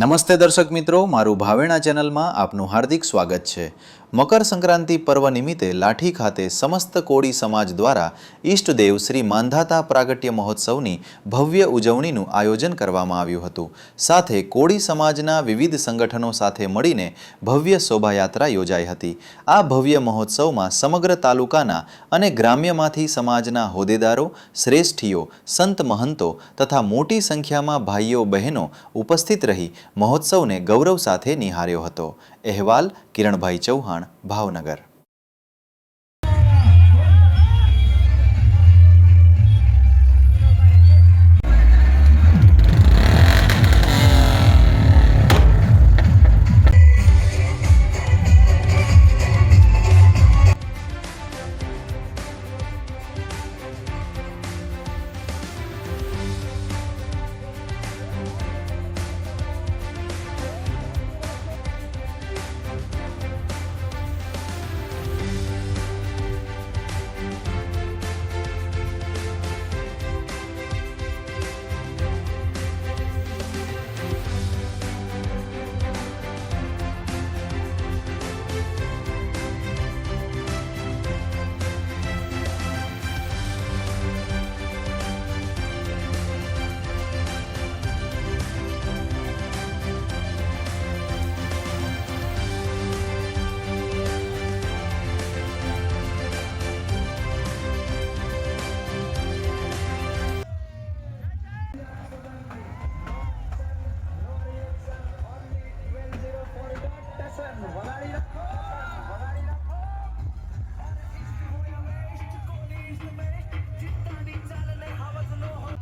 નમસ્તે દર્શક મિત્રો, મારું ભાવેણા ચેનલમાં આપનું હાર્દિક સ્વાગત છે। મકર સંક્રાંતિ પર્વ નિમિત્તે લાઠી ખાતે સમસ્ત કોળી સમાજ દ્વારા ઈષ્ટદેવ શ્રી માંધાતા પ્રાગટ્ય મહોત્સવની ભવ્ય ઉજવણીનું આયોજન કરવામાં આવ્યું હતું। સાથે કોળી સમાજના વિવિધ સંગઠનો સાથે મળીને ભવ્ય શોભાયાત્રા યોજાઈ હતી। આ ભવ્ય મહોત્સવમાં સમગ્ર તાલુકાના અને ગ્રામ્યમાંથી સમાજના હોદ્દેદારો, શ્રેષ્ઠીઓ, સંત મહંતો તથા મોટી સંખ્યામાં ભાઈઓ બહેનો ઉપસ્થિત રહી મહોત્સવને ગૌરવ સાથે નિહાળ્યો હતો। અહેવાલ કિરણભાઈ ચૌહાણ, ભાવનગર।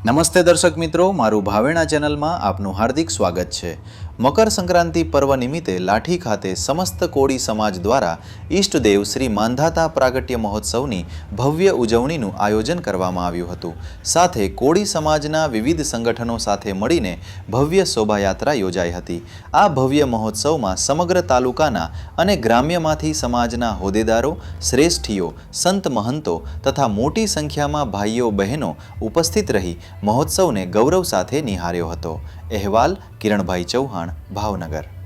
નમસ્તે દર્શક મિત્રો, મારું ભાવેણા ચેનલમાં આપનું હાર્દિક સ્વાગત છે। મકર સંક્રાંતિ પર્વ નિમિત્તે લાઠી ખાતે સમસ્ત કોળી સમાજ દ્વારા ઈષ્ટદેવ શ્રી માંધાતા પ્રાગટ્ય મહોત્સવની ભવ્ય ઉજવણીનું આયોજન કરવામાં આવ્યું હતું। સાથે કોળી સમાજના વિવિધ સંગઠનો સાથે મળીને ભવ્ય શોભાયાત્રા યોજાઈ હતી। આ ભવ્ય મહોત્સવમાં સમગ્ર તાલુકાના અને ગ્રામ્યમાંથી સમાજના હોદ્દેદારો, શ્રેષ્ઠીઓ, સંત મહંતો તથા મોટી સંખ્યામાં ભાઈઓ બહેનો ઉપસ્થિત રહી મહોત્સવને ગૌરવ સાથે નિહાળ્યો હતો। અહેવાલ કિરણભાઈ ચૌહાણ, ભાવનગર।